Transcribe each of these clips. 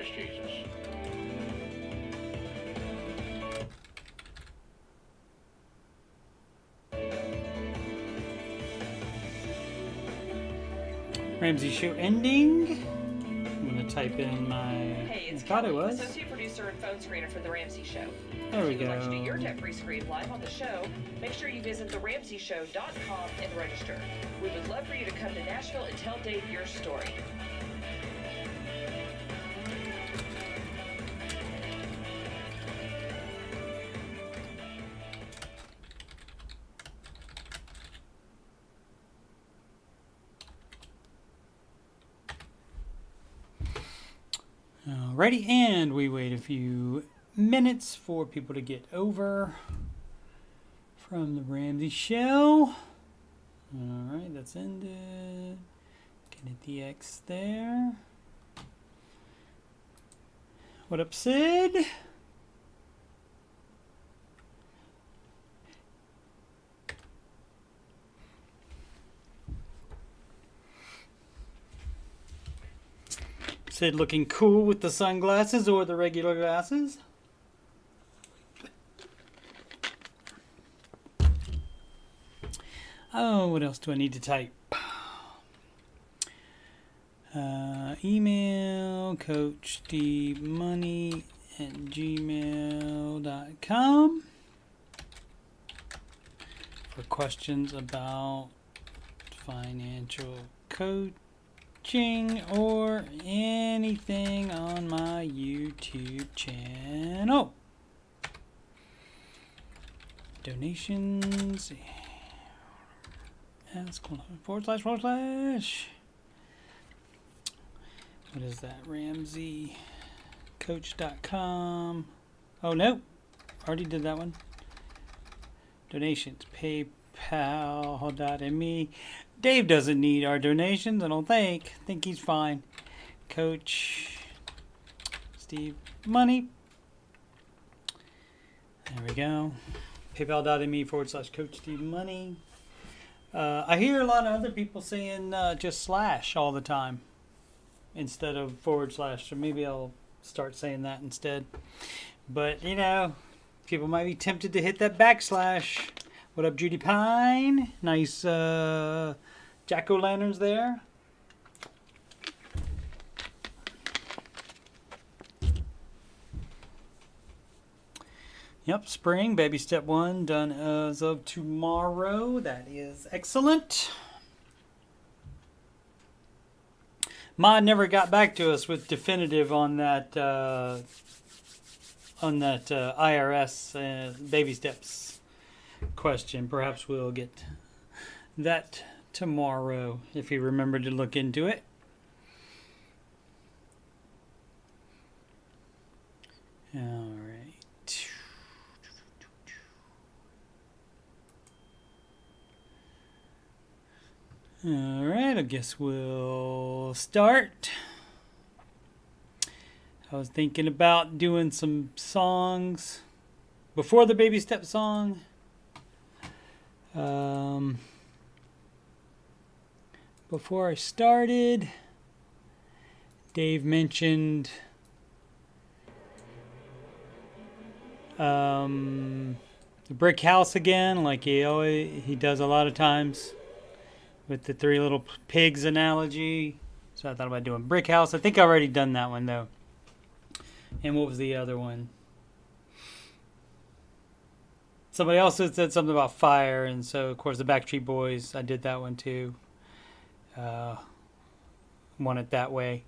Jesus. Ramsey show ending. I'm gonna type in my. Hey, it's Kelly, associate producer and phone screener for the Ramsey Show. There we If you would like to do go. your debt-free screen live on the show, make sure you visit theramseyshow.com and register. We would love for you to come to Nashville and tell Dave your story. Alrighty, and we wait a few minutes for people to get over from the Ramsey show. Alright, that's ended. Can hit the X there. What up, Sid? Sid looking cool with the sunglasses or the regular glasses. Oh, what else do I need to type? Email coachstevemoney@gmail.com for questions about financial coaching or anything on my YouTube channel. Donations. Ask / What is that? RamseyCoach.com. Oh no, already did that one. Donations, PayPal.me. Dave doesn't need our donations, I don't think. I think he's fine. Coach Steve Money. There we go. PayPal.me / Coach Steve Money. I hear a lot of other people saying just / all the time instead of / so maybe I'll start saying that instead. But, you know, people might be tempted to hit that /. What up, Judy Pine? Nice jack-o'-lanterns there. Yep, spring, baby step 1, done as of tomorrow. That is excellent. Mod never got back to us with definitive on that IRS baby steps question. Perhaps we'll get that tomorrow if you remember to look into it. All right. All right, I guess we'll start. I was thinking about doing some songs before the baby step song. Before I started, Dave mentioned the brick house again, like he does a lot of times. With the 3 little pigs analogy. So I thought about doing brick house. I think I've already done that one though. And what was the other one? Somebody else had said something about fire. And so of course the Backstreet Boys, I did that one too. Want it that way.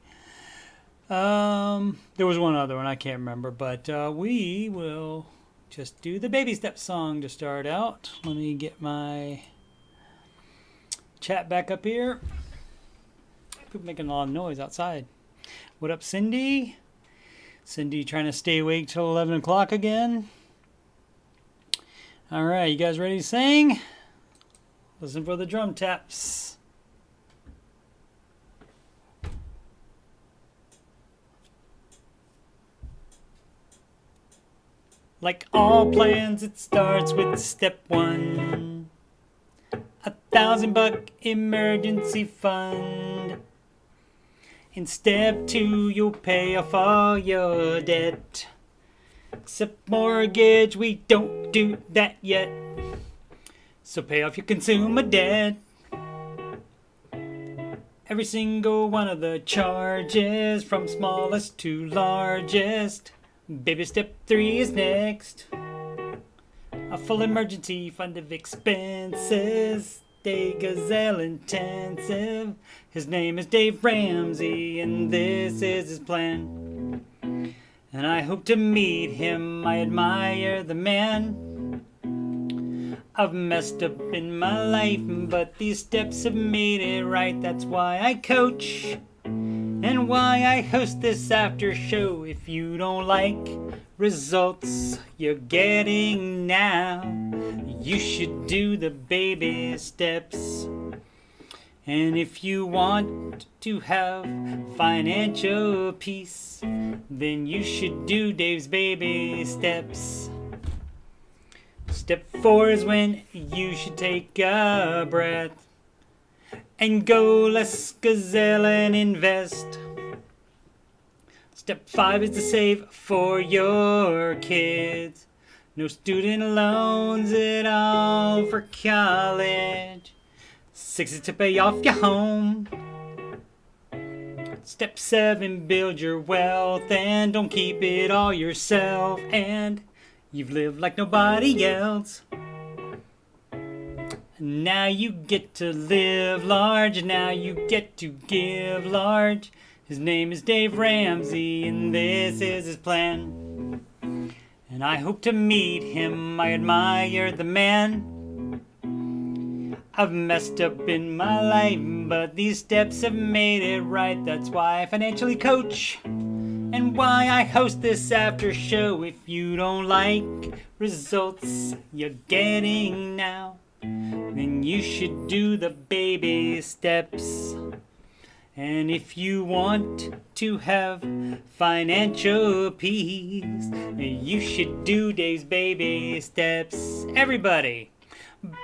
There was one other one, I can't remember. But we will just do the baby step song to start out. Let me get my chat back up here. People making a lot of noise outside. What up, Cindy? Cindy trying to stay awake till 11 o'clock again. All right, you guys ready to sing? Listen for the drum taps. Like all plans, it starts with step 1. $1,000 emergency fund. In step 2, you'll pay off all your debt. Except mortgage, we don't do that yet. So pay off your consumer debt. Every single one of the charges, from smallest to largest. Baby step 3 is next. A full emergency fund of expenses. Stay gazelle intensive. His name is Dave Ramsey, and this is his plan. And I hope to meet him. I admire the man. I've messed up in my life, but these steps have made it right. That's why I coach and why I host this after show. If you don't like results you're getting now, you should do the baby steps. And if you want to have financial peace, then you should do Dave's baby steps. Step 4 is when you should take a breath and go less gazelle and invest. Step 5 is to save for your kids. No student loans at all for college. 6 is to pay off your home. Step 7, build your wealth and don't keep it all yourself. And you've lived like nobody else. Now you get to live large. Now you get to give large. His name is Dave Ramsey, and this is his plan. And I hope to meet him. I admire the man. I've messed up in my life, but these steps have made it right. That's why I financially coach and why I host this after show. If you don't like results you're getting now, then you should do the baby steps. And if you want to have financial peace, you should do Dave's baby steps. Everybody.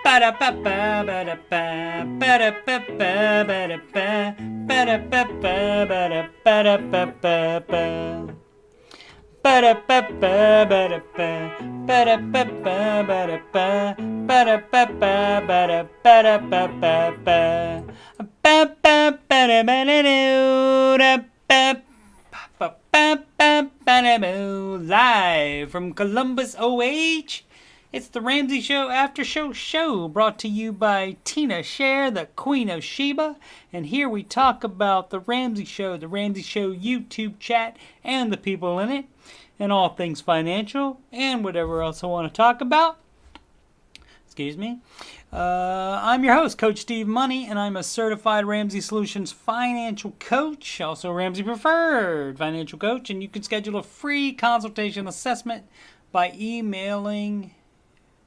Ba-da-ba-ba, ba-da-ba, ba-da-ba-ba, ba-da-ba, ba-da-ba-ba, ba-da-ba-da-ba-ba-ba. Ba-da-ba-ba, ba-da-ba, ba-da-ba-ba, ba-da-ba, ba-da-ba-ba, ba-da-ba-da-ba-ba-ba. Live from Columbus, OH. It's the Ramsey Show After Show, brought to you by Tina Scher, the Queen of Sheba. And here we talk about the Ramsey Show YouTube chat, and the people in it, and all things financial, and whatever else I want to talk about. Excuse me. I'm your host, Coach Steve Money, and I'm a certified Ramsey Solutions financial coach, also Ramsey Preferred financial coach, and you can schedule a free consultation assessment by emailing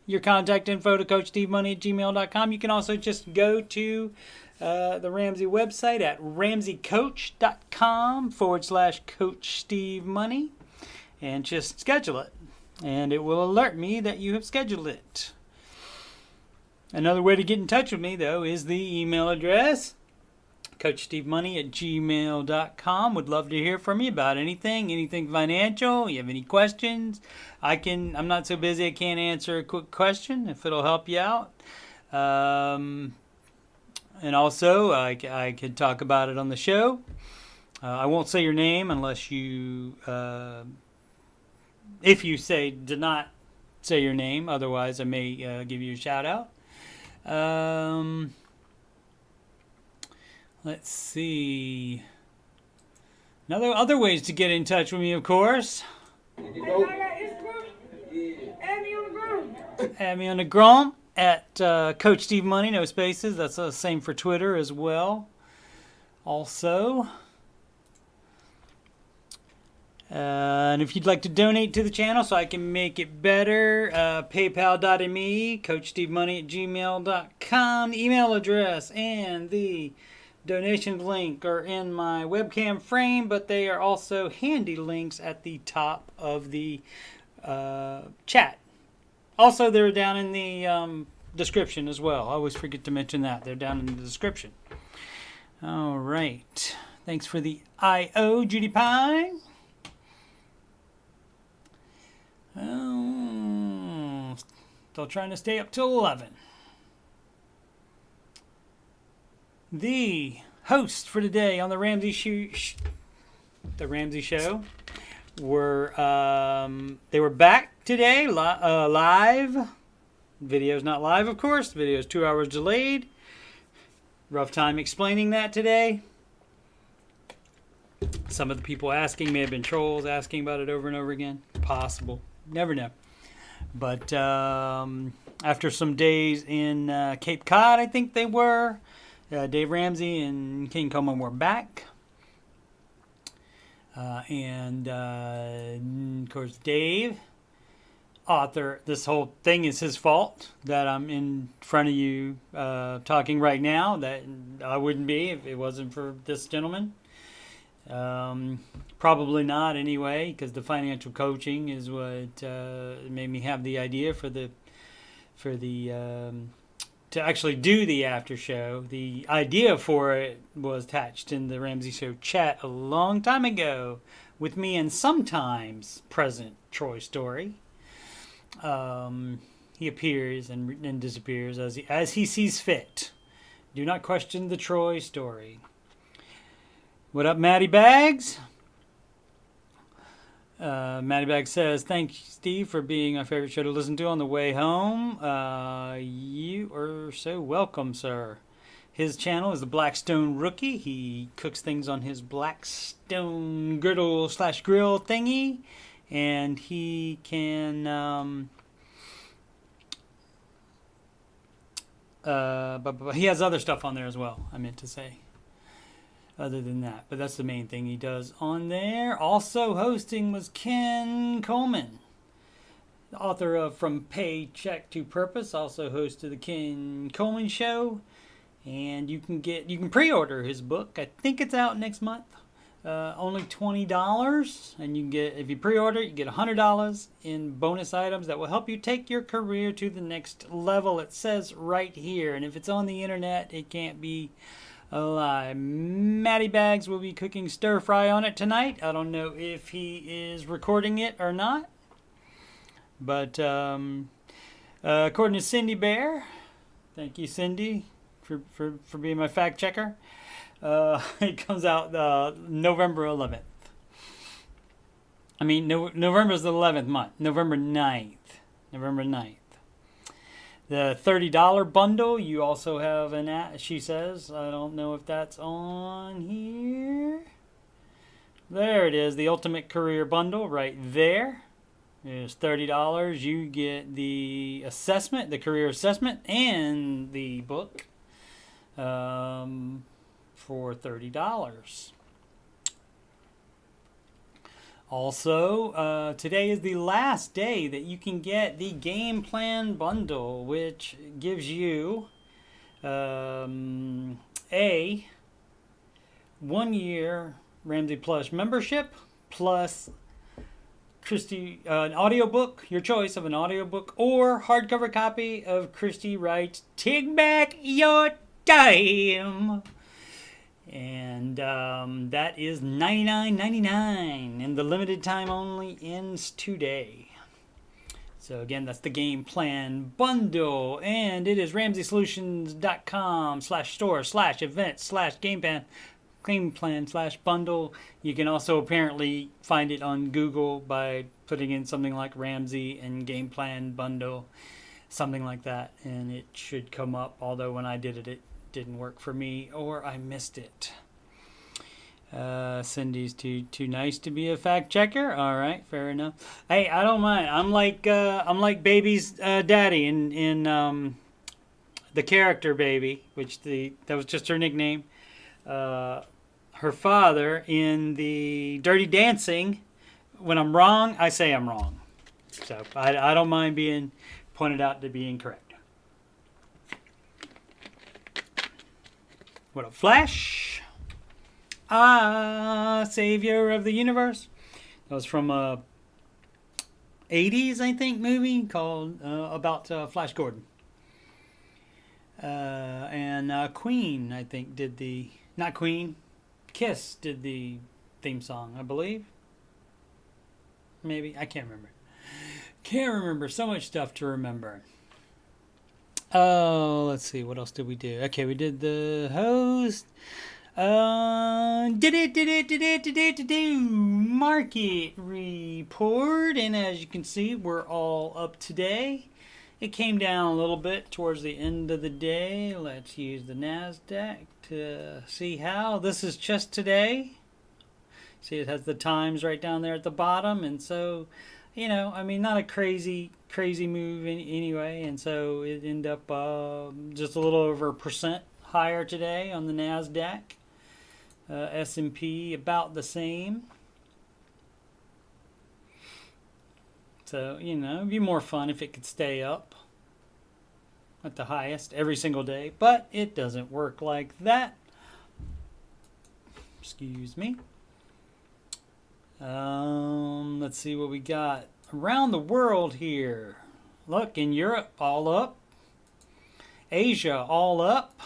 your contact info to CoachSteveMoney@gmail.com. You can also just go to the Ramsey website at RamseyCoach.com/Coach Steve Money and just schedule it. And it will alert me that you have scheduled it. Another way to get in touch with me, though, is the email address, CoachSteveMoney@gmail.com. Would love to hear from you about anything financial. You have any questions? I'm not so busy I can't answer a quick question if it'll help you out. And also, I could talk about it on the show. I won't say your name unless you, if you do not say your name. Otherwise, I may give you a shout out. Let's see. Other ways to get in touch with me, of course. Add me on the Grom at Coach Steve Money, no spaces. That's the same for Twitter as well. Also. And if you'd like to donate to the channel so I can make it better, paypal.me, CoachSteveMoney@gmail.com. The email address and the donation link are in my webcam frame, but they are also handy links at the top of the chat. Also, they're down in the description as well. I always forget to mention that. They're down in the description. All right. Thanks for the I.O., Judy Pine. Oh, still trying to stay up till 11. The host for today on the Ramsey Show were they were back today live. Video's not live, of course. Video's 2 hours delayed. Rough time explaining that today. Some of the people asking may have been trolls asking about it over and over again. Possible. Never know. But after some days in Cape Cod, I think they were, Dave Ramsey and King Coleman were back. And of course, Dave, author, this whole thing is his fault that I'm in front of you talking right now. That I wouldn't be if it wasn't for this gentleman. Probably not anyway, because the financial coaching is what made me have the idea for the to actually do the after show. The idea for it was attached in the Ramsey Show chat a long time ago with me and sometimes present Troy Story. He appears and disappears as he sees fit. Do not question the Troy Story. What up, Matty Bags? Matty Bags says, thanks, Steve, for being my favorite show to listen to on the way home. You are so welcome, sir. His channel is the Blackstone Rookie. He cooks things on his Blackstone griddle/grill thingy. And he can... but he has other stuff on there as well, I meant to say. Other than that, but that's the main thing he does on there. Also hosting was Ken Coleman, the author of From Paycheck to Purpose, also host of the Ken Coleman Show. And you can pre-order his book. I think it's out next month. Only $20, and you can get, if you pre-order, you get $100 in bonus items that will help you take your career to the next level. It says right here, and if it's on the internet, it can't be a lie. Matty Bags will be cooking stir fry on it tonight. I don't know if he is recording it or not, but according to Cindy Bear, thank you, Cindy, for being my fact checker. It comes out November 11th. I mean, November is the 11th month. November 9th. November 9th. The $30 bundle, you also have an ad, she says. I don't know if that's on here. There it is, the Ultimate Career Bundle right there. It's $30. You get the assessment, the career assessment, and the book for $30. Also, today is the last day that you can get the Game Plan Bundle, which gives you a 1-year Ramsey Plus membership plus Christy an audiobook, your choice of an audiobook or hardcover copy of Christy Wright's Take Back Your Time. And that is $99.99, and the limited time only ends today. So again, that's the Game Plan Bundle, and it is RamseySolutions.com/store/event/Game Plan/bundle. You can also apparently find it on Google by putting in something like Ramsey and Game Plan Bundle, something like that, and it should come up. Although when I did it, it didn't work for me, or I missed it. Cindy's too nice to be a fact checker. All right, fair enough. Hey, I don't mind. I'm like Baby's daddy in the character Baby, which that was just her nickname. Her father in the Dirty Dancing. When I'm wrong, I say I'm wrong. So I don't mind being pointed out to be incorrect. What up, Flash? Savior of the Universe. That was from a 80s, I think, movie called about Flash Gordon. And Queen, I think, did the... Not Queen. Kiss did the theme song, I believe. Maybe. I can't remember. Can't remember. So much stuff to remember. Oh, let's see. What else did we do? Okay, we did the host. Market report. And as you can see, we're all up today. It came down a little bit towards the end of the day. Let's use the NASDAQ to see how. This is just today. See, it has the times right down there at the bottom. And so, you know, I mean, not a crazy move anyway. And so it ended up just a little over 1% higher today on the NASDAQ. S&P about the same. So, you know, it'd be more fun if it could stay up at the highest every single day, but it doesn't work like that. Excuse me. Let's see what we got around the world here. Look, in Europe, all up. Asia, all up.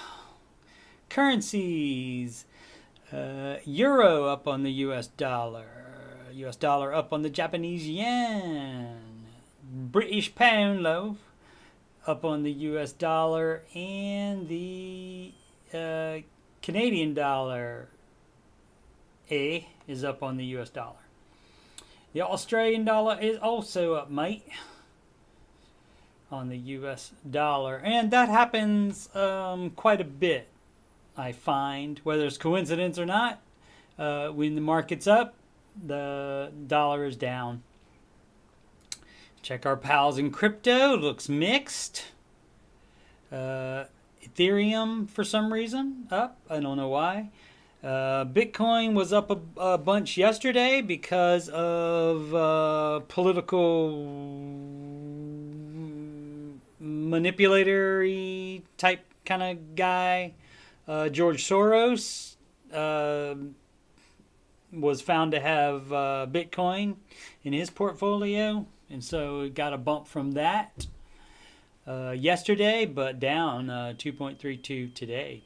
Currencies. Euro up on the US dollar. US dollar up on the Japanese yen. British pound loaf up on the US dollar, and the Canadian dollar is up on the US dollar. The Australian dollar is also up, mate, on the US dollar. And that happens quite a bit, I find, whether it's coincidence or not. When the market's up, the dollar is down. Check our pals in crypto. Looks mixed. Ethereum, for some reason, up. I don't know why. Bitcoin was up a bunch yesterday because of political manipulatory type kind of guy. George Soros was found to have Bitcoin in his portfolio, and so it got a bump from that yesterday, but down 2.32 today.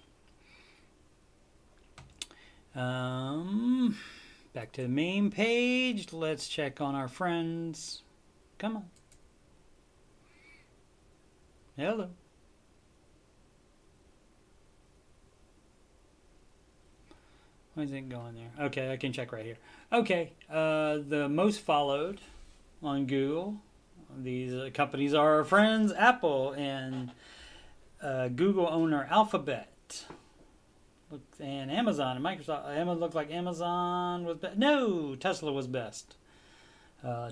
Back to the main page. Let's check on our friends. Come on. Hello. Why is it going there? Okay, I can check right here. Okay, the most followed on Google. These companies are our friends, Apple and Google owner Alphabet. And Amazon and Microsoft. Looked like Amazon was best. No, Tesla was best.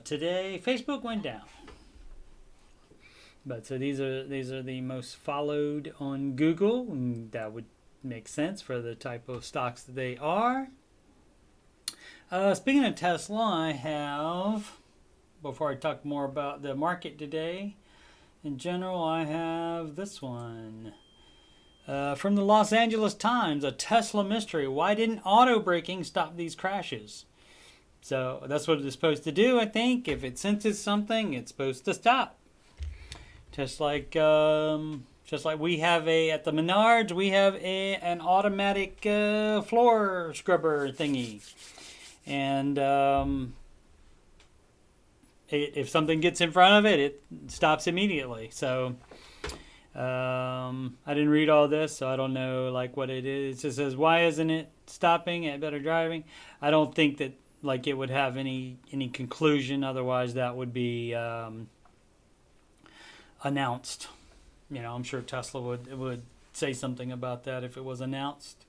Today, Facebook went down. But so these are the most followed on Google. And that would make sense for the type of stocks that they are. Speaking of Tesla, I have, before I talk more about the market today, in general, I have this one. From the Los Angeles Times, a Tesla mystery. Why didn't auto braking stop these crashes? So that's what it's supposed to do, I think. If it senses something, it's supposed to stop. Just like we have at the Menards, we have an automatic floor scrubber thingy. And if something gets in front of it, it stops immediately. So I didn't read all this, so I don't know like what it is. It just says, why isn't it stopping at better driving? I don't think that like it would have any conclusion. Otherwise, that would be announced. You know, I'm sure Tesla would say something about that if it was announced.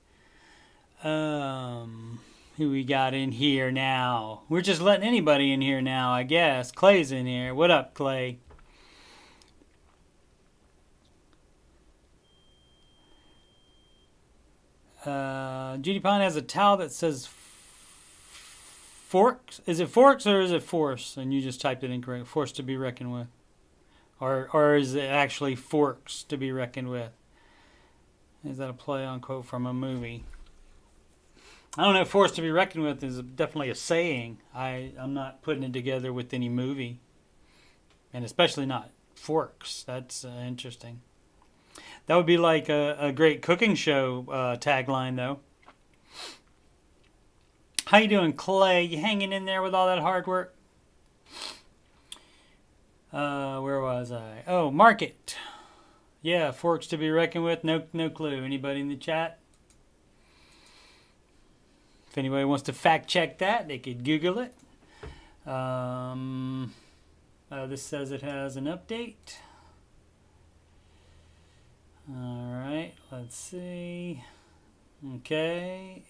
Who we got in here now? We're just letting anybody in here now, I guess. Clay's in here. What up, Clay? Judy Pine has a towel that says forks. Is it forks or is it force? And you just typed it incorrect. Force to be reckoned with. Or is it actually forks to be reckoned with? Is that a play on quote from a movie? I don't know. Force to be reckoned with is definitely a saying. I'm not putting it together with any movie. And especially not forks. That's interesting. That would be like a great cooking show tagline, though. How you doing, Clay? You hanging in there with all that hard work? Where was I? Oh, market. Yeah, forks to be reckoned with. No clue. Anybody in the chat? If anybody wants to fact check that, they could Google it. This says it has an update. All right, let's see. Okay.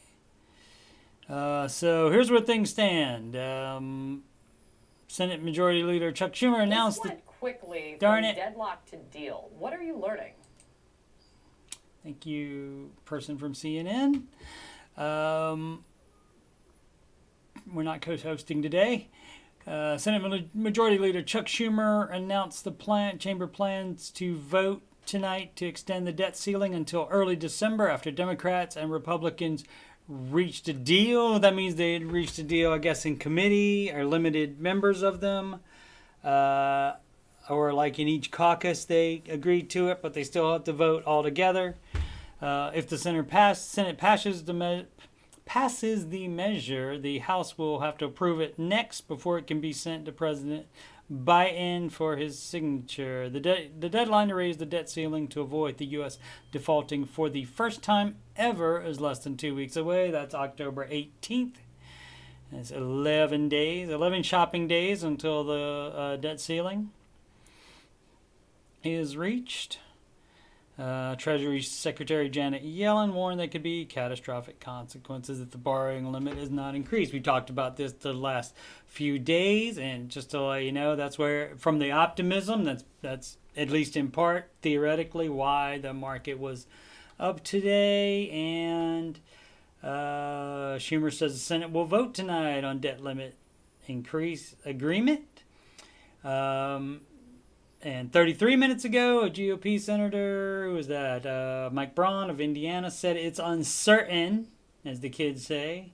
So here's where things stand. Senate Majority Leader Chuck Schumer announced that quickly darn from it. deadlock to deal. What are you learning? Thank you, person from CNN. We're not co-hosting today. Senate Majority Leader Chuck Schumer announced the chamber plans to vote tonight to extend the debt ceiling until early December after Democrats and Republicans reached a deal. That means they had reached a deal, I guess, in committee or limited members of them. Or like in each caucus, they agreed to it, but they still have to vote all together. If the Senate passes the measure, the House will have to approve it next before it can be sent to President Biden for his signature. The deadline to raise the debt ceiling to avoid the U.S. defaulting for the first time ever is less than 2 weeks away. That's October 18th. It's 11 shopping days until the debt ceiling is reached. Treasury Secretary Janet Yellen warned there could be catastrophic consequences if the borrowing limit is not increased. We talked about this the last few days, and just to let you know, that's where, from the optimism, that's at least in part, theoretically, why the market was up today. And Schumer says the Senate will vote tonight on debt limit increase agreement. And 33 minutes ago, a GOP senator, who was that? Mike Braun of Indiana, said it's uncertain, as the kids say,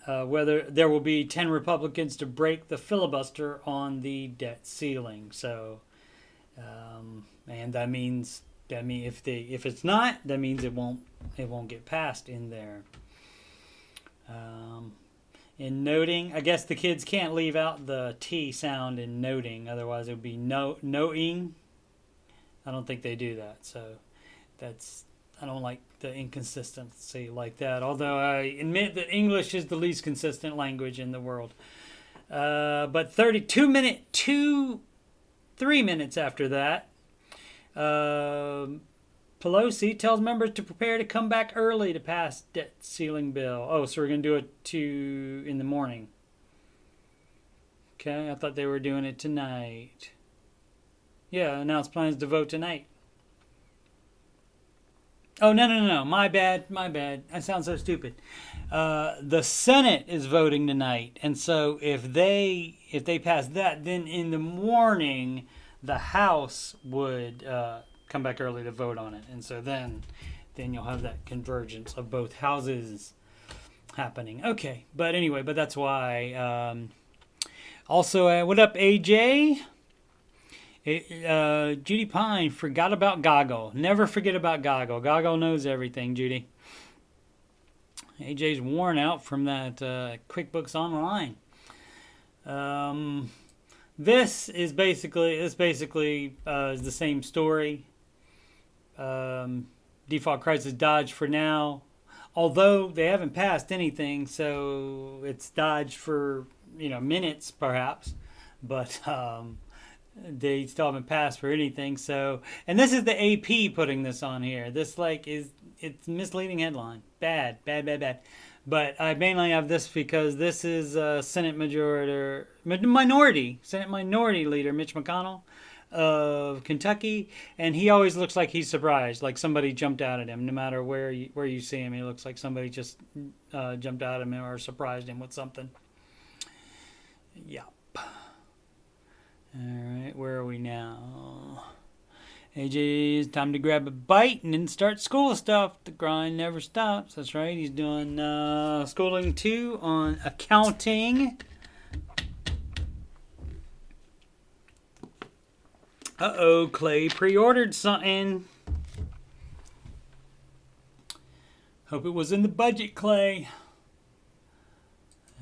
whether there will be 10 Republicans to break the filibuster on the debt ceiling. So, and that means if it's not, that means it won't get passed in there. In noting, I guess the kids can't leave out the T sound in noting, otherwise it would be noting. I don't think they do that, so I don't like the inconsistency like that, although I admit that English is the least consistent language in the world. But 3 minutes after that, Pelosi tells members to prepare to come back early to pass debt ceiling bill. Oh, so we're going to do it in the morning. Okay, I thought they were doing it tonight. Yeah, announced plans to vote tonight. Oh, no. My bad. I sound so stupid. The Senate is voting tonight. And so if they pass that, then in the morning, the House would come back early to vote on it, and so then you'll have that convergence of both houses happening. Okay, but anyway, that's why. Also, what up, AJ? Judy Pine forgot about Goggle. Never forget about Goggle. Goggle knows everything, Judy. AJ's worn out from that QuickBooks Online. This is basically is the same story. Default crisis dodged for now, although they haven't passed anything, so it's dodged for minutes perhaps, but they still haven't passed for anything. So, and this is the AP putting this on here. This it's misleading headline, bad. But I mainly have this because this is Senate Minority Leader Mitch McConnell of Kentucky, and he always looks like he's surprised, like somebody jumped out at him. No matter where you see him, he looks like somebody just jumped out at him or surprised him with something. Yep. All right, where are we now? AJ, it's time to grab a bite and then start school stuff. The grind never stops. That's right. He's doing schooling 2 on accounting. Clay pre-ordered something. Hope it was in the budget, Clay.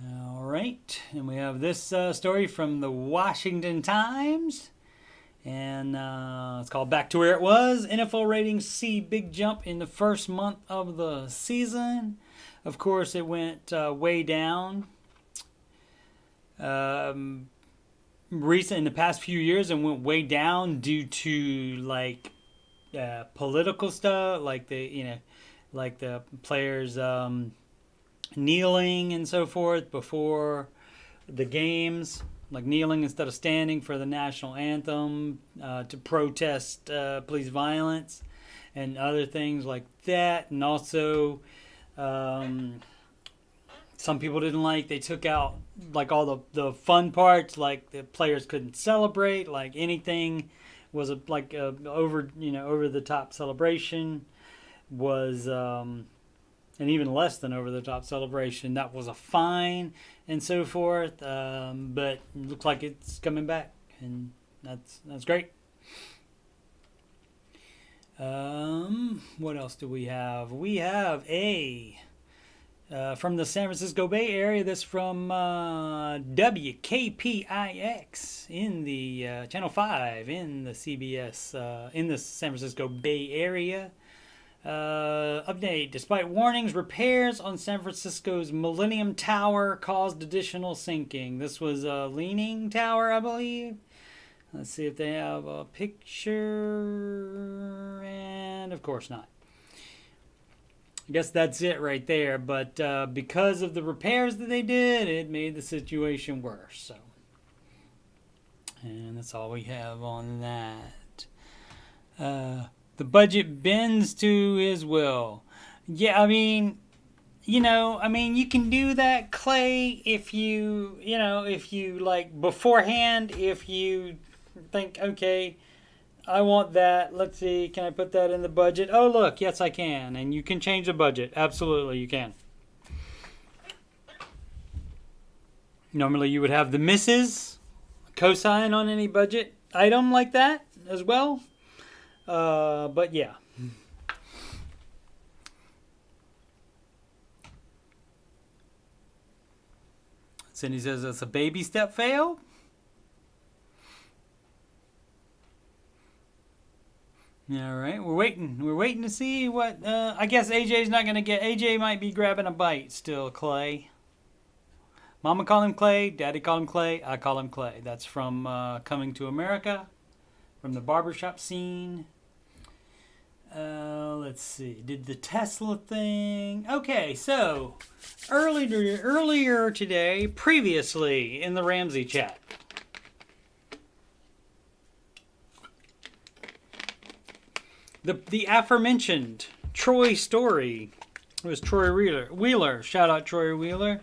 All right, and we have this story from the Washington Times, and it's called Back to Where It Was. NFL ratings see big jump in the first month of the season. Of course, it went way down. Recent in the past few years, and went way down due to like political stuff, like the players kneeling and so forth before the games, like kneeling instead of standing for the national anthem to protest police violence and other things like that. And also some people didn't like, they took out like all the fun parts, like the players couldn't celebrate, like anything was over the top celebration was and even less than over the top celebration, that was a fine and so forth. But it looks like it's coming back, and that's great. What else do we have? We have from the San Francisco Bay Area. This from WKPIX in the Channel 5 in the CBS in the San Francisco Bay Area. Update. Despite warnings, repairs on San Francisco's Millennium Tower caused additional sinking. This was a leaning tower, I believe. Let's see if they have a picture. And of course not. I guess that's it right there. But because of the repairs that they did, it made the situation worse. So, and that's all we have on that. The budget bends to his will. Yeah, I mean, you can do that, Clay, if you like beforehand, if you think, okay, I want that. Let's see, can I put that in the budget? Oh, look, yes, I can. And you can change the budget. Absolutely, you can. Normally, you would have the misses cosign on any budget item like that as well. But yeah. Cindy says it's a baby step fail. All right, we're waiting. We're waiting to see what. I guess AJ's not gonna get. AJ might be grabbing a bite still. Clay. Mama call him Clay. Daddy call him Clay. I call him Clay. That's from Coming to America, from the barbershop scene. Let's see. Did the Tesla thing. Okay, so earlier today, previously in the Ramsey chat. The aforementioned Troy story. It was Troy Wheeler. Shout out Troy Wheeler.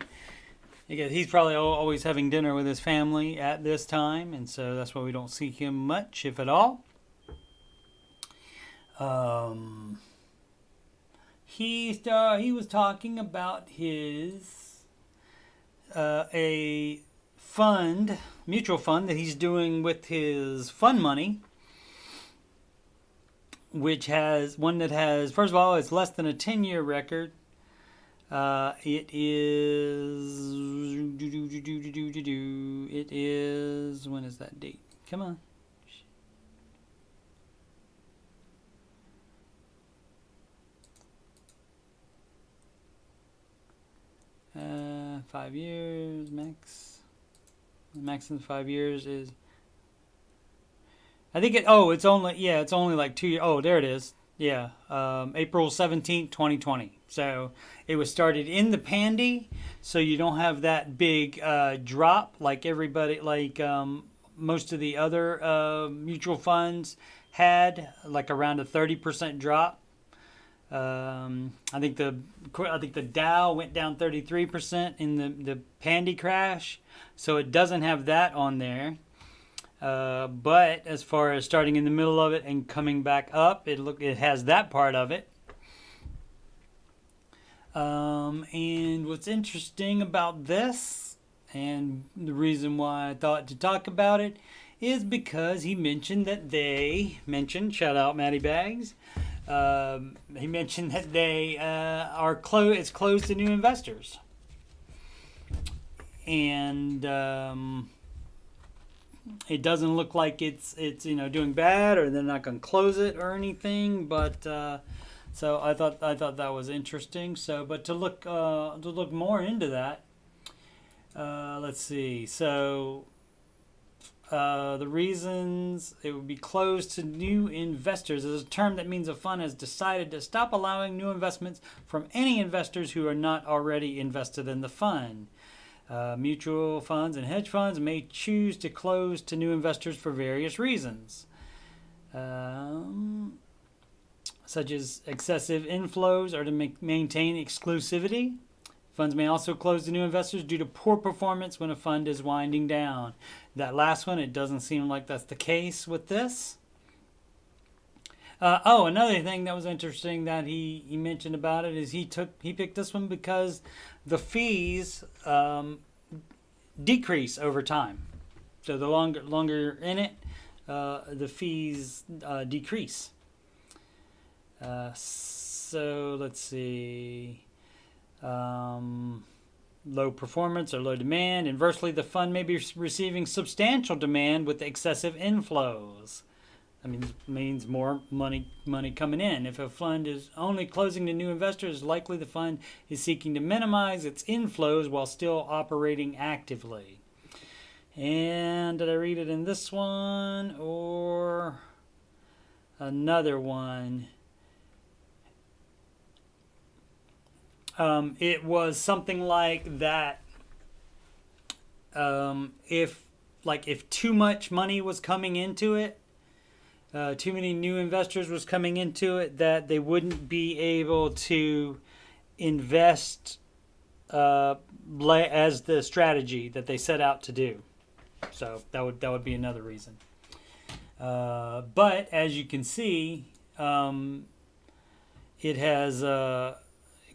He's probably always having dinner with his family at this time, and so that's why we don't see him much, if at all. He was talking about his a mutual fund that he's doing with his fund money, which has one that has, first of all, it's less than a 10-year record. It is, when is that date? Come on. 5 years max. The max in 5 years is, I think it's only like 2 years. Oh, there it is. Yeah, April 17th, 2020. So it was started in the pandy, so you don't have that big drop like everybody, like most of the other mutual funds had, like around a 30% drop. I think the Dow went down 33% in the pandy crash, so it doesn't have that on there. But as far as starting in the middle of it and coming back up, it has that part of it. And what's interesting about this, and the reason why I thought to talk about it, is because he mentioned that shout out Matty Bags, he mentioned that they it's closed to new investors, and it doesn't look like it's doing bad, or they're not going to close it or anything. But so I thought that was interesting. So, but to look more into that, let's see. So the reasons it would be closed to new investors is a term that means a fund has decided to stop allowing new investments from any investors who are not already invested in the fund. Mutual funds and hedge funds may choose to close to new investors for various reasons, such as excessive inflows or to maintain exclusivity. Funds may also close to new investors due to poor performance when a fund is winding down. That last one, it doesn't seem like that's the case with this. Another thing that was interesting that he mentioned about it is he picked this one because the fees decrease over time. So the longer in it, the fees decrease. So let's see. Low performance or low demand. Inversely, the fund may be receiving substantial demand with excessive inflows. I mean, it means more money coming in. If a fund is only closing to new investors, likely the fund is seeking to minimize its inflows while still operating actively. And did I read it in this one or another one? It was something like that. If too much money was coming into it, too many new investors was coming into it, that they wouldn't be able to invest as the strategy that they set out to do. So that would be another reason. But as you can see, it has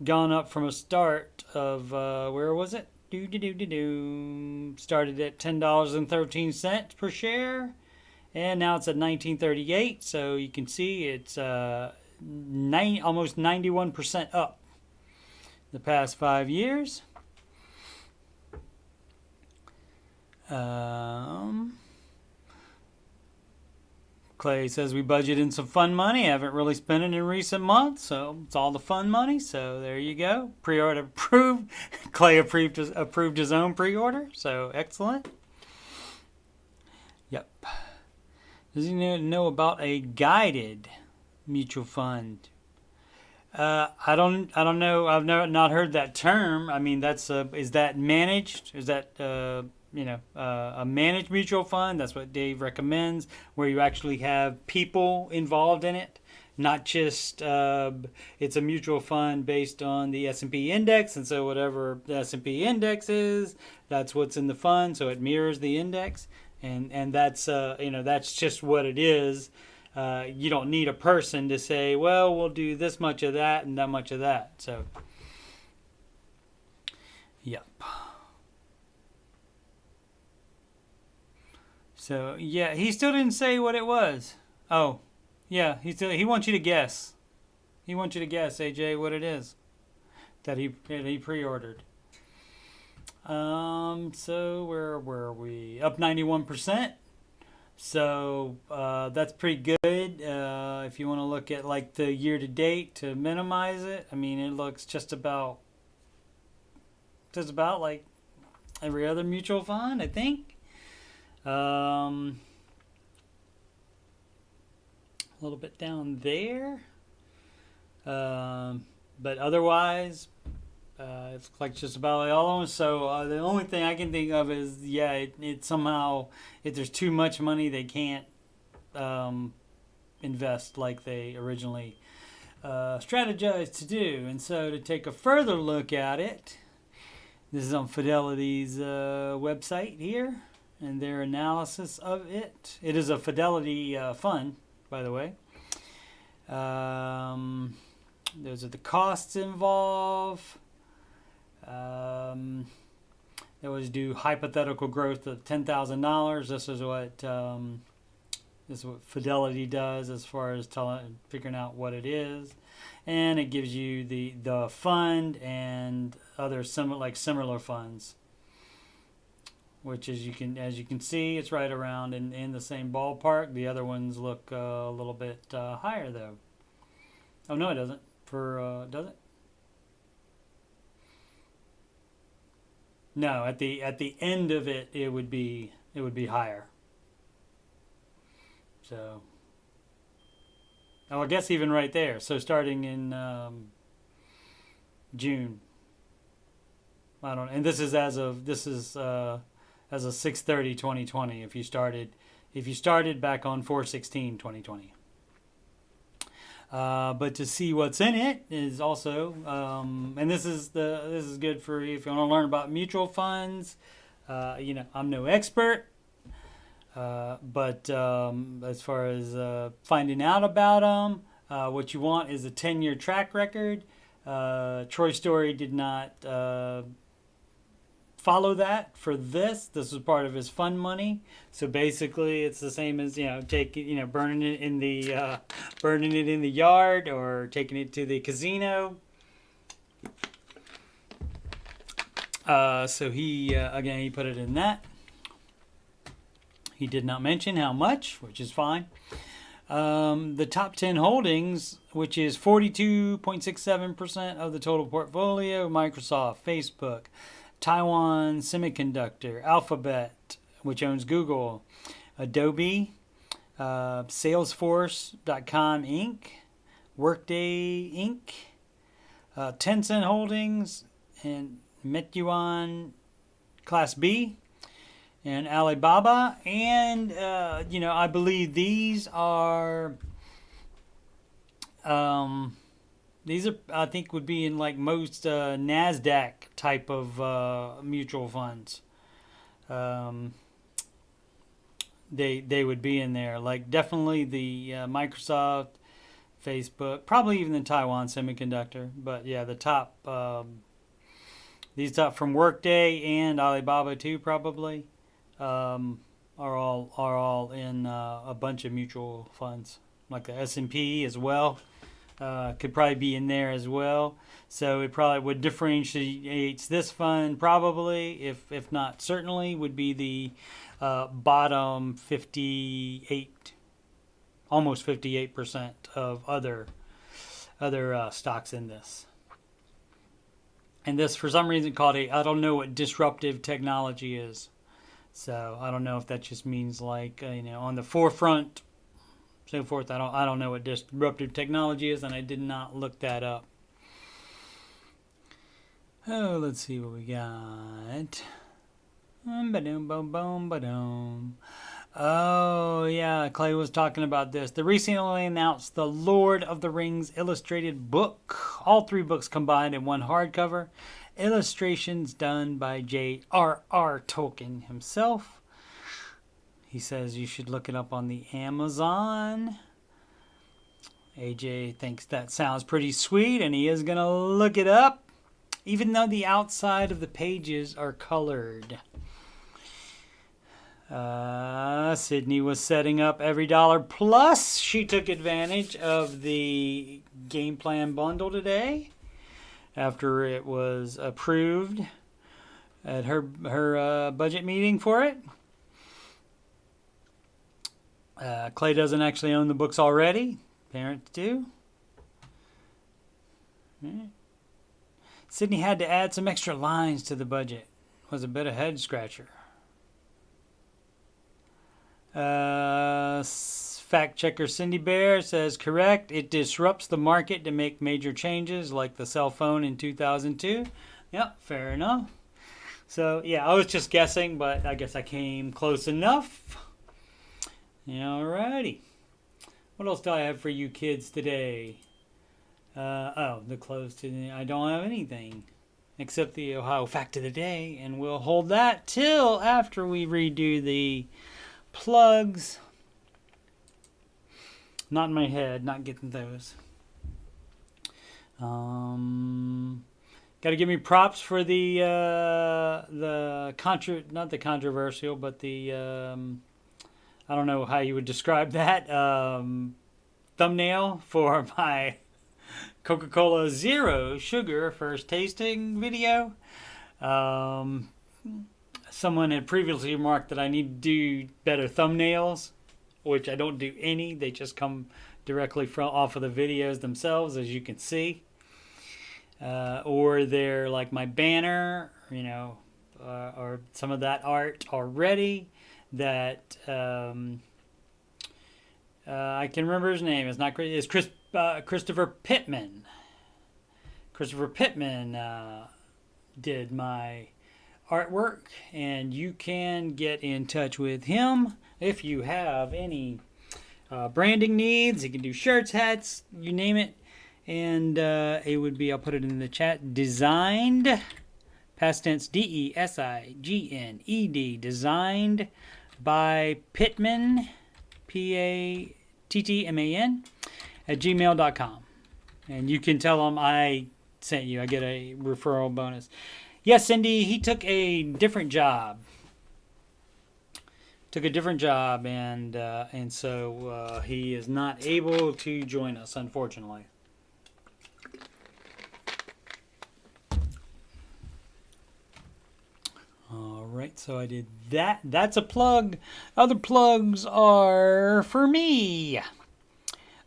gone up from a start of where was it? Started at $10.13 per share. And now it's at 1938, so you can see it's almost 91% up the past 5 years. Clay says we budgeted in some fun money. Haven't really spent it in recent months, so it's all the fun money. So there you go. Pre-order approved. Clay approved his own pre-order, so excellent. Yep. Does he know about a guided mutual fund? I don't know. I've not heard that term. I mean, is that managed? Is that a managed mutual fund? That's what Dave recommends, where you actually have people involved in it, not just it's a mutual fund based on the S&P index, and so whatever the S&P index is, that's what's in the fund, so it mirrors the index. And that's that's just what it is. You don't need a person to say, well, we'll do this much of that and that much of that. So, yep. So yeah, he still didn't say what it was. Oh, yeah, he wants you to guess. He wants you to guess, AJ, what it is that he pre-ordered. So where were we? Up 91%. So that's pretty good. If you want to look at like the year to date to minimize it, I mean, it looks just about like every other mutual fund, I think. A little bit down there. But otherwise, it's like just about all of them. So the only thing I can think of is, it somehow, if there's too much money, they can't invest like they originally strategized to do. And so to take a further look at it, this is on Fidelity's website here, and their analysis of it. It is a Fidelity fund, by the way. Those are the costs involved. They always do hypothetical growth of $10,000. This is what This is what Fidelity does as far as figuring out what it is, and it gives you the fund and other similar funds, which as you can see, it's right around in the same ballpark. The other ones look a little bit higher though. Oh no, it doesn't. Does it? No, at the end of it, it would be higher. So, I guess even right there. So starting in June. I don't. And this is as of 6/30/2020. If you started back on 4/16/2020. But to see what's in it is also, and this is good for you if you want to learn about mutual funds. I'm no expert. But as far as finding out about them, what you want is a 10-year track record. Troy Story did not follow that for this. This was part of his fund money. So basically, it's the same as burning it in the yard or taking it to the casino. So he put it in that. He did not mention how much, which is fine. The top 10 holdings, which is 42.67% of the total portfolio: Microsoft, Facebook, Taiwan Semiconductor, Alphabet, which owns Google, Adobe, Salesforce.com Inc., Workday Inc., Tencent Holdings, and Meituan Class B, and Alibaba, and I believe these are I think would be in like most NASDAQ type of mutual funds. They would be in there, like definitely the Microsoft, Facebook, probably even the Taiwan Semiconductor, but yeah, the top these top from Workday and Alibaba too probably. Are all in a bunch of mutual funds, like the S&P as well. Could probably be in there as well. So it probably would differentiates this fund probably, if not certainly, would be the bottom 58, almost 58% of other stocks in this. And this, for some reason, called I don't know what disruptive technology is. So I don't know if that just means like on the forefront, so forth. I don't know what disruptive technology is, and I did not look that up. Oh, let's see what we got. Oh yeah, Clay was talking about this. The recently announced The Lord of the Rings illustrated book. All 3 books combined in one hardcover. Illustrations done by J.R.R. Tolkien himself. He says you should look it up on the Amazon. AJ thinks that sounds pretty sweet, and he is going to look it up, even though the outside of the pages are colored. Sydney was setting up Every Dollar Plus. She took advantage of the game plan bundle today, after it was approved at her budget meeting for it. Clay doesn't actually own the books already. Parents do. Sydney had to add some extra lines to the budget. Was a bit of head scratcher. Fact checker Cindy Bear says correct. It disrupts the market to make major changes, like the cell phone in 2002. Yep, fair enough. So yeah, I was just guessing, but I guess I came close enough. Alrighty. What else do I have for you kids today? The close to I don't have anything except the Ohio fact of the day, and we'll hold that till after we redo the plugs. Not in my head, not getting those. Got to give me props for not the controversial, but the I don't know how you would describe that, thumbnail for my Coca-Cola Zero Sugar first tasting video. Someone had previously remarked that I need to do better thumbnails, which I don't do any. They just come directly off of the videos themselves, as you can see. Or they're like my banner, or some of that art already that I can remember his name. It's Christopher Pittman. Christopher Pittman did my artwork, and you can get in touch with him if you have any branding needs. He can do shirts, hats, you name it. And it would be, I'll put it in the chat, designed, past tense, DESIGNED, designed by Pittman, PATTMAN, at gmail.com. And you can tell him I sent you. I get a referral bonus. Yes, Cindy, he took a different job. And so he is not able to join us, unfortunately. All right, so I did that. That's a plug. Other plugs are for me.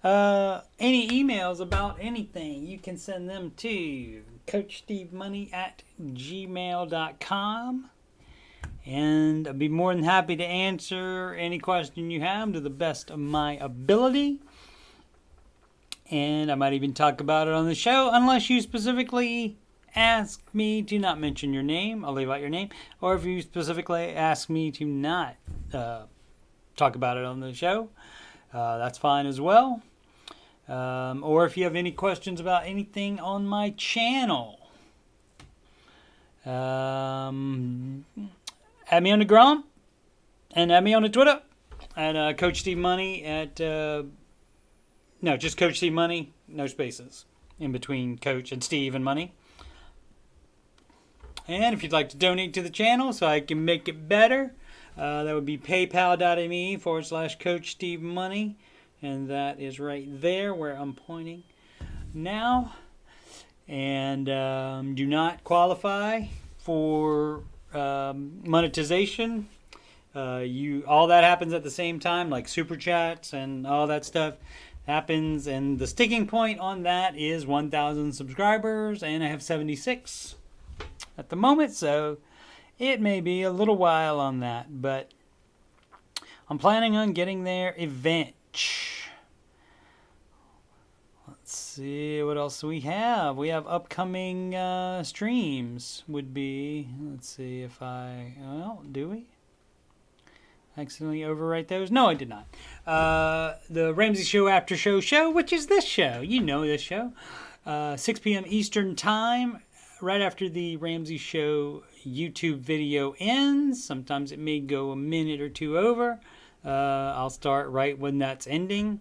Any emails about anything, you can send them to CoachSteveMoney@gmail.com. And I'd be more than happy to answer any question you have to the best of my ability. And I might even talk about it on the show, unless you specifically ask me to not mention your name. I'll leave out your name. Or if you specifically ask me to not talk about it on the show, that's fine as well. Or if you have any questions about anything on my channel, add me on the Grom and add me on the Twitter at Coach Steve Money at just Coach Steve Money, no spaces in between Coach and Steve and Money. And if you'd like to donate to the channel so I can make it better, that would be paypal.me/Coach Steve Money. And that is right there where I'm pointing now. And do not qualify for monetization. All that happens at the same time, like super chats and all that stuff happens. And the sticking point on that is 1,000 subscribers, and I have 76 at the moment, so it may be a little while on that, but I'm planning on getting there eventually. Let's see what else we have. We have upcoming streams. Would be, let's see if do we accidentally overwrite those? No, I did not. The Ramsey Show Aftershow show, which is this show. You know this show. 6 p.m. Eastern Time. Right after the Ramsey Show YouTube video ends. Sometimes it may go a minute or two over. I'll start right when that's ending.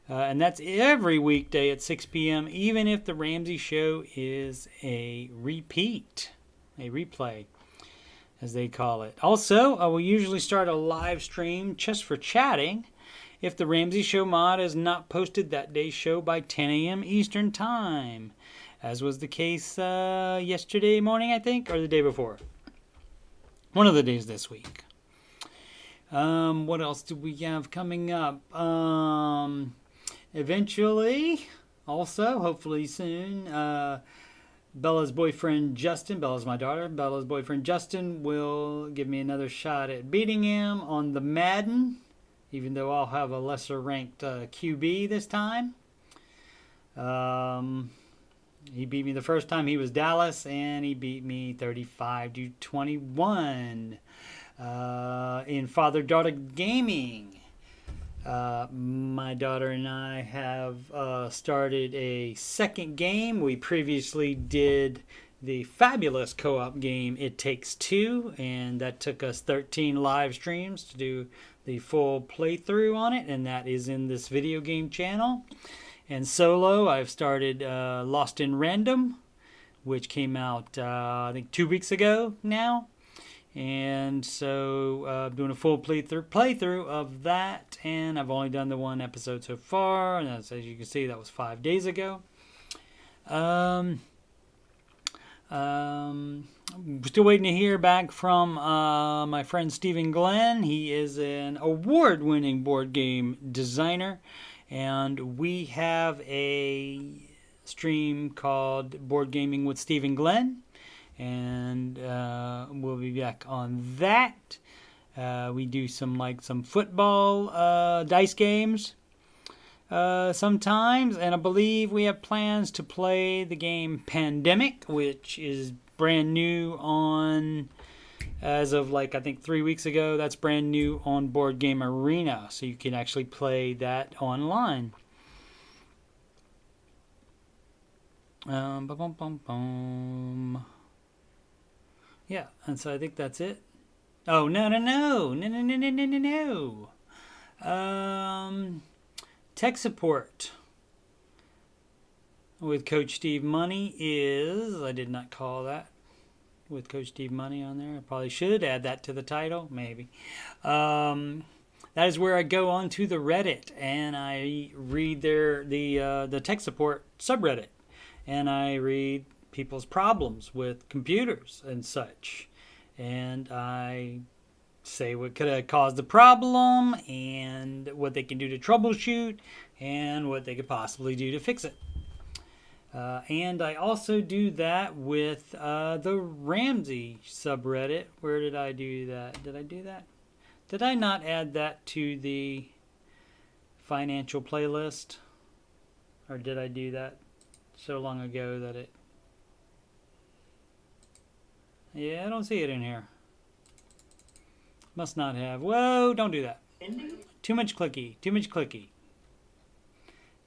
And that's every weekday at 6 p.m., even if the Ramsey Show is a repeat, a replay, as they call it. Also, I will usually start a live stream just for chatting if the Ramsey Show mod is not posted that day's show by 10 a.m. Eastern Time. As was the case yesterday morning, I think, or the day before. One of the days this week. What else do we have coming up? Eventually, also, hopefully soon, Bella's boyfriend Justin, Bella's my daughter, Bella's boyfriend Justin will give me another shot at beating him on the Madden, even though I'll have a lesser ranked QB this time. He beat me the first time. He was Dallas, and he beat me 35-21 in father-daughter gaming. My daughter and I have started a second game. We previously did the fabulous co-op game It Takes Two, and that took us 13 live streams to do the full playthrough on it, and that is in this video game channel. And solo, I've started Lost in Random, which came out, I think, 2 weeks ago now. And so I'm doing a full playthrough of that, and I've only done the one episode so far, and as you can see, that was 5 days ago. Still waiting to hear back from my friend Stephen Glenn. He is an award-winning board game designer, and we have a stream called Board Gaming with Stephen Glenn, and we'll be back on that. We do some football dice games sometimes, and I believe we have plans to play the game Pandemic, which is brand new on, as of I think 3 weeks ago. That's brand new on Board Game Arena, so you can actually play that online. Yeah, and so I think that's it. Oh, no. Tech support with Coach Steve Money is, I did not call that with Coach Steve Money on there. I probably should add that to the title, maybe. That is where I go onto the Reddit and I read the tech support subreddit, and I read people's problems with computers and such, and I say what could have caused the problem and what they can do to troubleshoot and what they could possibly do to fix it. And I also do that with the Ramsey subreddit. Where did I do that? Did I do that? Did I not add that to the financial playlist? Or did I do that so long ago that it... Yeah, I don't see it in here. Must not have. Whoa, don't do that. Too much clicky.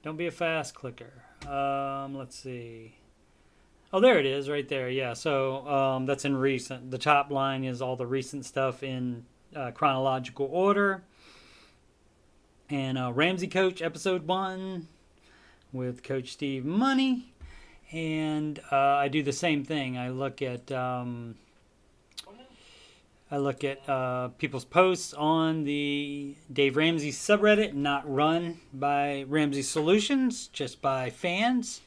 Don't be a fast clicker. Let's see. Oh, there it is right there. Yeah, so that's in recent. The top line is all the recent stuff in chronological order. And Ramsey Coach episode 1 with Coach Steve Money. And I do the same thing. I look at people's posts on the Dave Ramsey subreddit, not run by Ramsey Solutions, just by fans.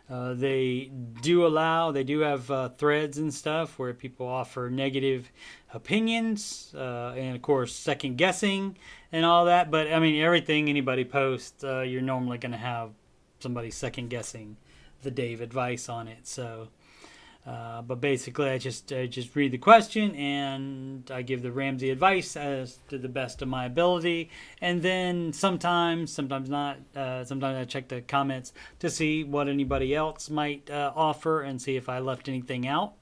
They do have threads and stuff where people offer negative opinions, and of course second guessing and all that. But I mean, everything anybody posts, you're normally going to have somebody second guessing the Dave advice on it. So. But basically, I just read the question and I give the Ramsey advice as to the best of my ability. And then sometimes not. Sometimes I check the comments to see what anybody else might offer and see if I left anything out.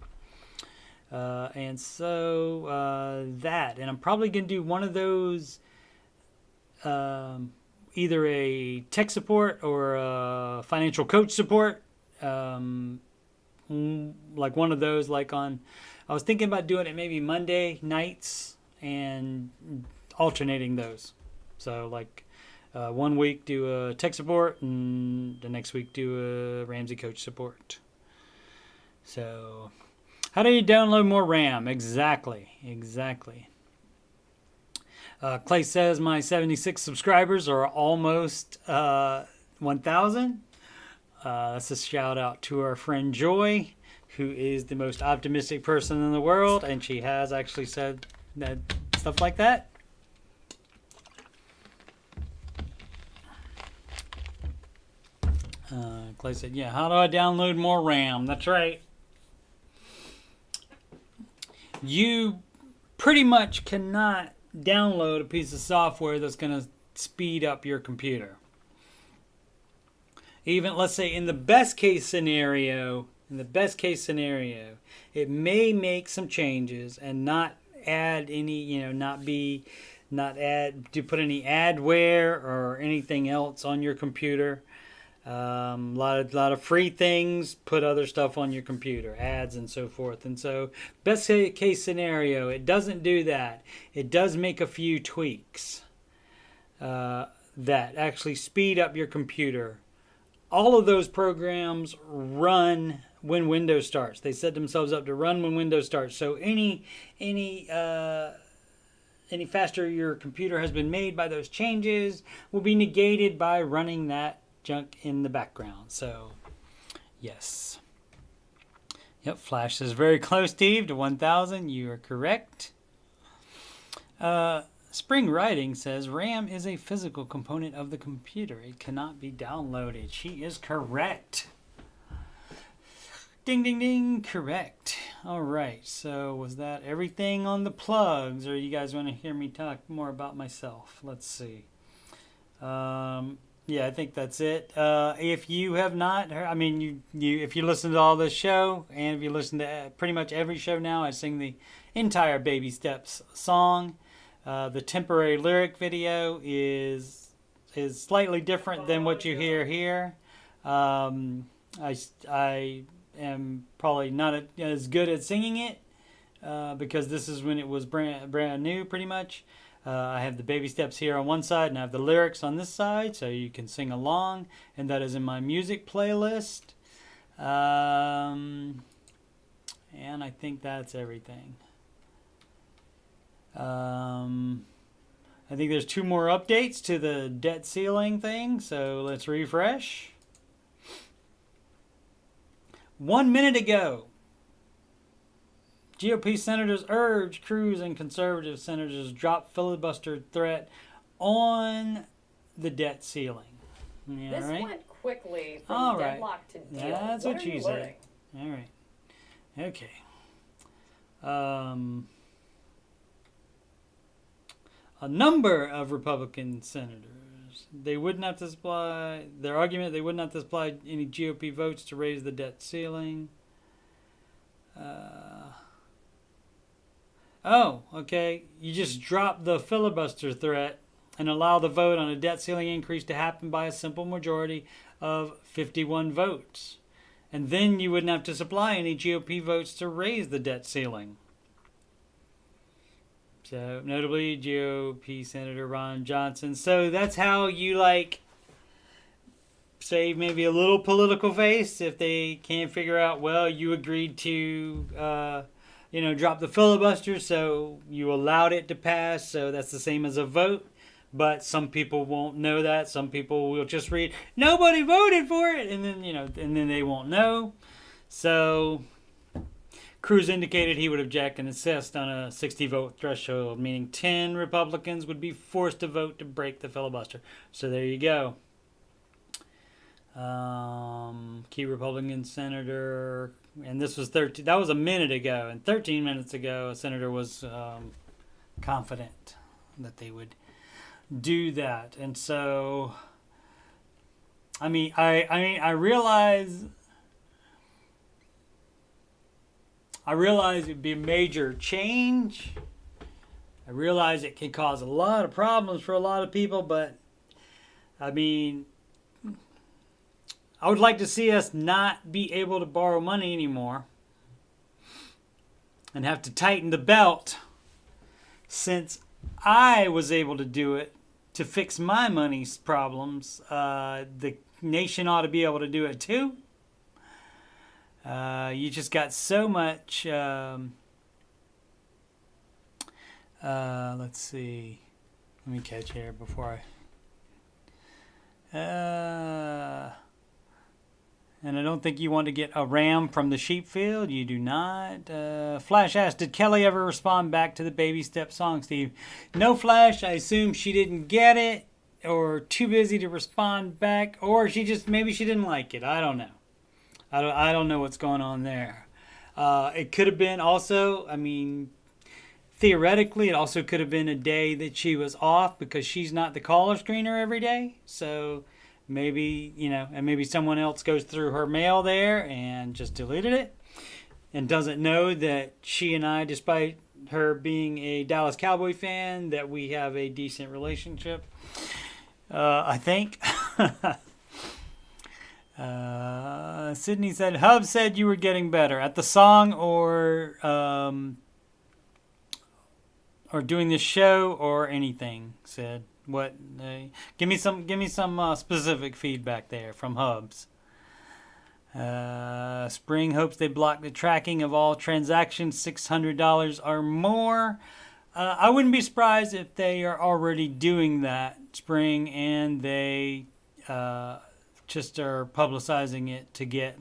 And so that. And I'm probably going to do one of those, either a tech support or a financial coach support. Like one of those, I was thinking about doing it maybe Monday nights and alternating those. So 1 week do a tech support and the next week do a Ramsey Coach support. So how do you download more RAM? Exactly. Clay says my 76 subscribers are almost 1,000. That's a shout out to our friend Joy, who is the most optimistic person in the world, and she has actually said that stuff like that. Clay said, yeah, how do I download more RAM? That's right. You pretty much cannot download a piece of software that's going to speed up your computer. Even, let's say, in the best case scenario, it may make some changes and not add any, not put any adware or anything else on your computer. A lot of free things, put other stuff on your computer, ads and so forth. And so, best case scenario, it doesn't do that. It does make a few tweaks that actually speed up your computer. All of those programs run when Windows starts. They set themselves up to run when Windows starts. So any faster your computer has been made by those changes will be negated by running that junk in the background. So, yes. Yep, Flash is very close, Steve, to 1,000. You are correct. Spring Writing says RAM is a physical component of the computer. It cannot be downloaded. She is correct. Ding, ding, ding. Correct. All right. So was that everything on the plugs, or you guys want to hear me talk more about myself? Let's see. Yeah, I think that's it. If you have not heard, I mean, if you listen to all this show, and if you listen to pretty much every show now, I sing the entire Baby Steps song. The temporary lyric video is slightly different than what you hear here. I am probably not as good at singing it because this is when it was brand new, pretty much. I have the Baby Steps here on one side, and I have the lyrics on this side, so you can sing along, and that is in my music playlist. And I think that's everything. I think there's 2 more updates to the debt ceiling thing, so let's refresh. 1 minute ago, GOP senators urge Cruz and conservative senators drop filibuster threat on the debt ceiling. Yeah, This right? went quickly from All right. deadlock to deal. That's what are she you said. learning? All right. Okay. A number of Republican senators, they would not supply, their argument, they would not supply any GOP votes to raise the debt ceiling. Okay. You just drop the filibuster threat and allow the vote on a debt ceiling increase to happen by a simple majority of 51 votes. And then you wouldn't have to supply any GOP votes to raise the debt ceiling. So, notably, GOP Senator Ron Johnson. So that's how you, save maybe a little political face if they can't figure out, well, you agreed to, drop the filibuster, so you allowed it to pass, so that's the same as a vote. But some people won't know that. Some people will just read, nobody voted for it, and then they won't know. So Cruz indicated he would object and insist on a 60-vote threshold, meaning 10 Republicans would be forced to vote to break the filibuster. So there you go. Key Republican senator, and this was 13. That was a minute ago, and 13 minutes ago, a senator was confident that they would do that. And so, I realize it'd be a major change. I realize it can cause a lot of problems for a lot of people, but I would like to see us not be able to borrow money anymore and have to tighten the belt. Since I was able to do it to fix my money's problems, the nation ought to be able to do it too. You just got so much, let's see, let me catch here before and I don't think you want to get a ram from the sheep field. You do not. Flash asked, did Kelly ever respond back to the Baby Step song, Steve? No, Flash. I assume she didn't get it or too busy to respond back, or maybe she didn't like it. I don't know. I don't know what's going on there. It could have been also, theoretically, it also could have been a day that she was off because she's not the caller screener every day. So maybe, and maybe someone else goes through her mail there and just deleted it and doesn't know that she and I, despite her being a Dallas Cowboy fan, that we have a decent relationship. I think. Sydney said, Hub said you were getting better at the song or doing this show or anything. Said what? Give me some specific feedback there from Hubs. Spring hopes they block the tracking of all transactions $600 or more. I wouldn't be surprised if they are already doing that, Spring, and they just are publicizing it to get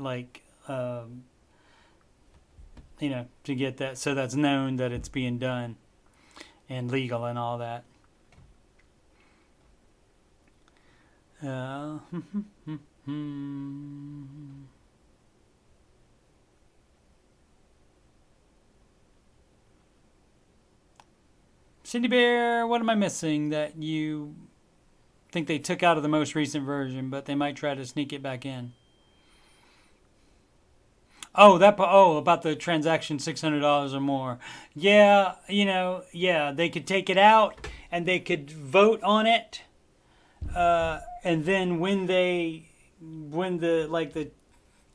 to get that, so that's known that it's being done and legal and all that. Cindy Bear, what am I missing that you think they took out of the most recent version, but they might try to sneak it back in? About the transaction $600 or more. Yeah, they could take it out and they could vote on it. And then when the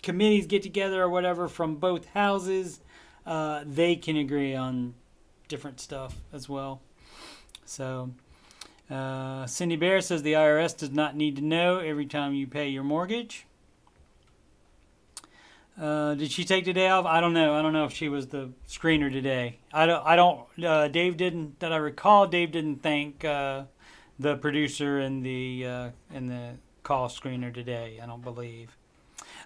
committees get together or whatever from both houses, they can agree on different stuff as well. So Cindy Bear says the IRS does not need to know every time you pay your mortgage. Did she take the day off? I don't know. I don't know if she was the screener today. Dave didn't, that I recall, Dave didn't thank the producer and the call screener today, I don't believe.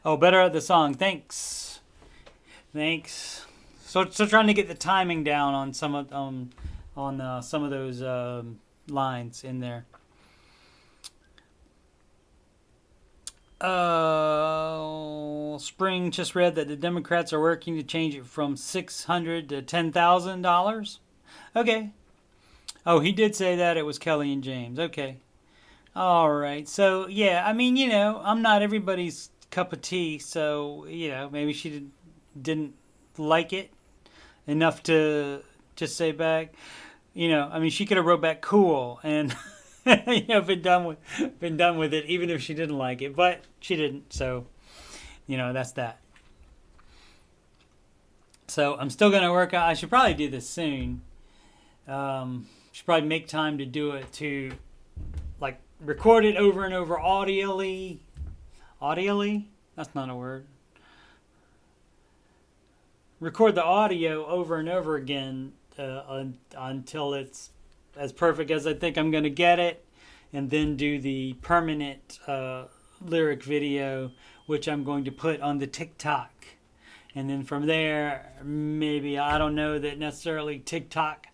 Oh, better at the song. Thanks. So trying to get the timing down on some of those lines in there. Spring just read that the Democrats are working to change it from $600 to $10,000. Okay. Oh, he did say that it was Kelly and James. Okay. All right. So, yeah, I mean, I'm not everybody's cup of tea. So, maybe she didn't like it enough to just say back. She could have wrote back cool and been done with it, even if she didn't like it. But she didn't. So, that's that. So I'm still gonna work out. I should probably do this soon. Should probably make time to do it, to record it over and over audially. That's not a word. Record the audio over and over again until it's as perfect as I think I'm going to get it, and then do the permanent lyric video, which I'm going to put on the TikTok. And then from there, maybe, I don't know that necessarily TikTok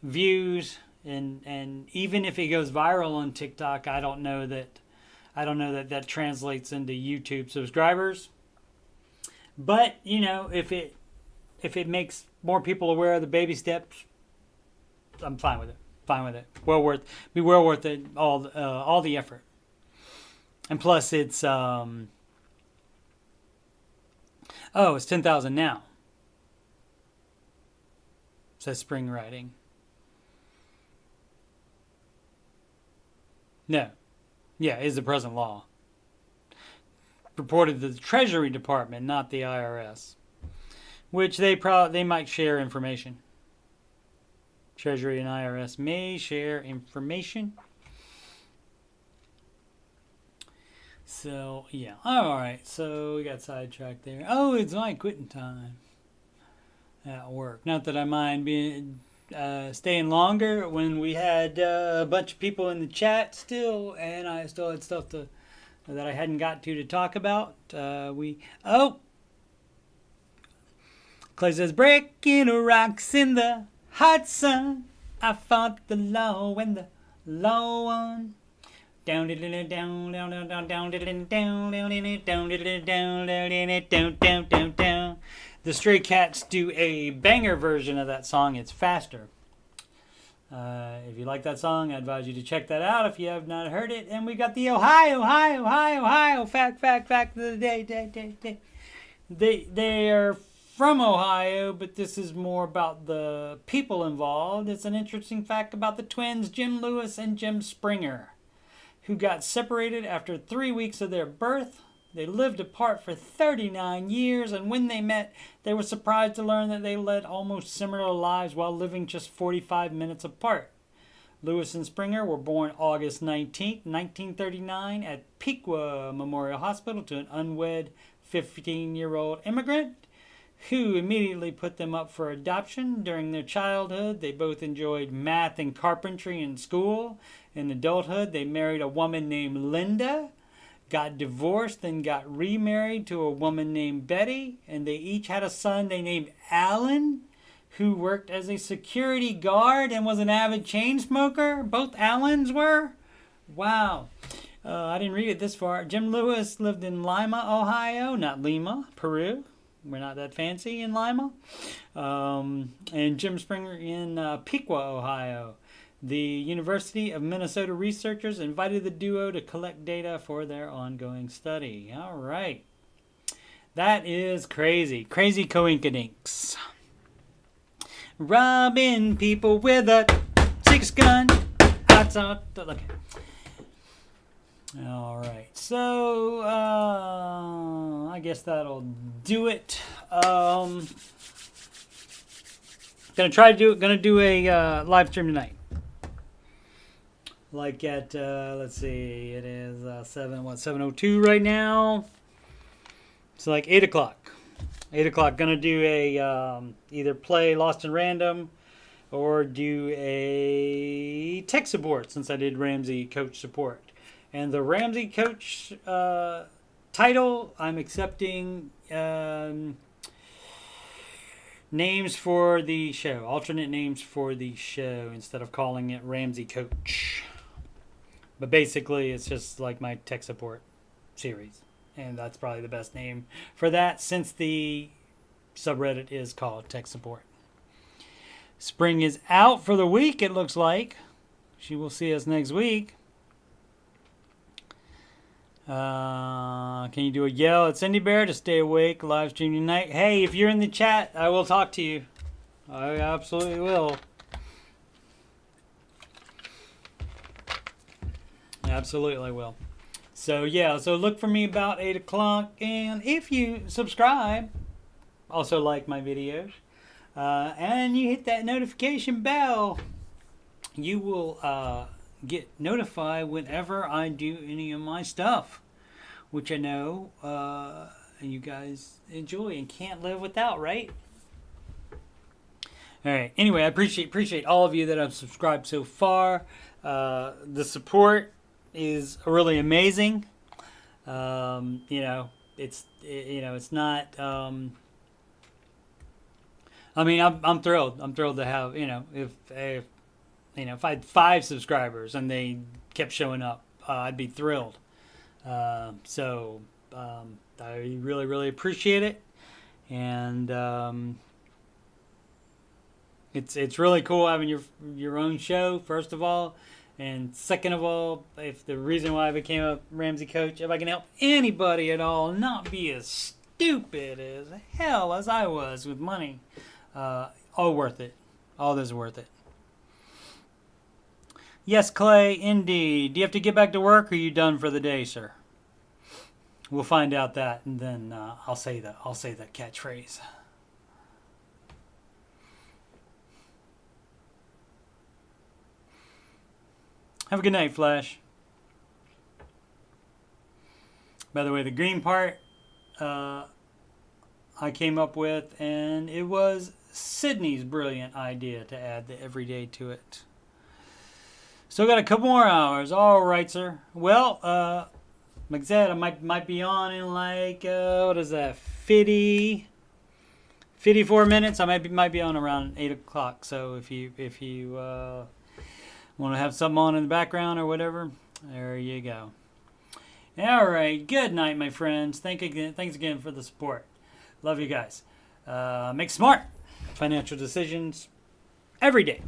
views, and even if it goes viral on TikTok, I don't know that translates into YouTube subscribers. But, if it makes more people aware of the baby steps, I'm fine with it. Well worth it. All the effort. And plus, it's it's 10,000 now. Says Spring Writing. No. Yeah, is the present law. Reported to the Treasury Department, not the IRS. Which they might share information. Treasury and IRS may share information. So, yeah. Alright, so we got sidetracked there. Oh, it's my quitting time at work. Not that I mind being staying longer when we had a bunch of people in the chat still, and I still had stuff that I hadn't got to talk about. Clay says, breaking rocks in the hot sun. I fought the law when the law won. Down, down, down, down, down, down, down, down, down, down, down, down. The Stray Cats do a banger version of that song. It's faster. If you like that song, I advise you to check that out if you have not heard it. And we got the Ohio fact of the day. They are from Ohio, but this is more about the people involved. It's an interesting fact about the twins, Jim Lewis and Jim Springer, who got separated after 3 weeks of their birth. They lived apart for 39 years, and when they met, they were surprised to learn that they led almost similar lives while living just 45 minutes apart. Lewis and Springer were born August 19, 1939, at Piqua Memorial Hospital to an unwed 15-year-old immigrant who immediately put them up for adoption. During their childhood, they both enjoyed math and carpentry in school. In adulthood, they married a woman named Linda, got divorced, then got remarried to a woman named Betty, and they each had a son they named Alan, who worked as a security guard and was an avid chain smoker. Both Allens were. Wow. I didn't read it this far. Jim Lewis lived in Lima, Ohio, not Lima, Peru. We're not that fancy in Lima. And Jim Springer in Piqua, Ohio. The University of Minnesota researchers invited the duo to collect data for their ongoing study. All right. That is crazy. Crazy coinkydinks. Robbing people with a six-gun. Okay. All right, so I guess that'll do it. Gonna do a live stream tonight. Like at let's see, it is 7:02 right now. It's like 8 o'clock. 8 o'clock. Gonna do a either play Lost in Random or do a tech support since I did Ramsey Coach support. And the Ramsey Coach title, I'm accepting names for the show, alternate names for the show instead of calling it Ramsey Coach. But basically, it's just like my tech support series. And that's probably the best name for that since the subreddit is called Tech Support. Spring is out for the week, it looks like. She will see us next week. Can you do a yell at Cindy Bear to stay awake live stream tonight? Hey, if you're in the chat, I will talk to you. I absolutely will. Absolutely will. So yeah, so look for me about 8 o'clock. And if you subscribe, also like my videos, and you hit that notification bell, you will get notified whenever I do any of my stuff, which I know you guys enjoy and can't live without, right? All right. Anyway, I appreciate all of you that have subscribed so far. The support is really amazing. It's not. I mean, I'm thrilled. I'm thrilled to have if I had 5 subscribers and they kept showing up, I'd be thrilled. So I really, really appreciate it. And it's really cool having your own show, first of all. And second of all, if the reason why I became a Ramsey coach, if I can help anybody at all not be as stupid as hell as I was with money, all worth it. All this is worth it. Yes, Clay, indeed. Do you have to get back to work, or are you done for the day, sir? We'll find out that, and then I'll say that catchphrase. Have a good night, Flash. By the way, the green part I came up with, and it was Sydney's brilliant idea to add the everyday to it. Still got a couple more hours. All right, sir. Well, like I said, I might be on in like what is that? 54 minutes. I might be on around 8 o'clock. So if you want to have something on in the background or whatever, there you go. All right. Good night, my friends. Thanks again for the support. Love you guys. Make smart financial decisions every day.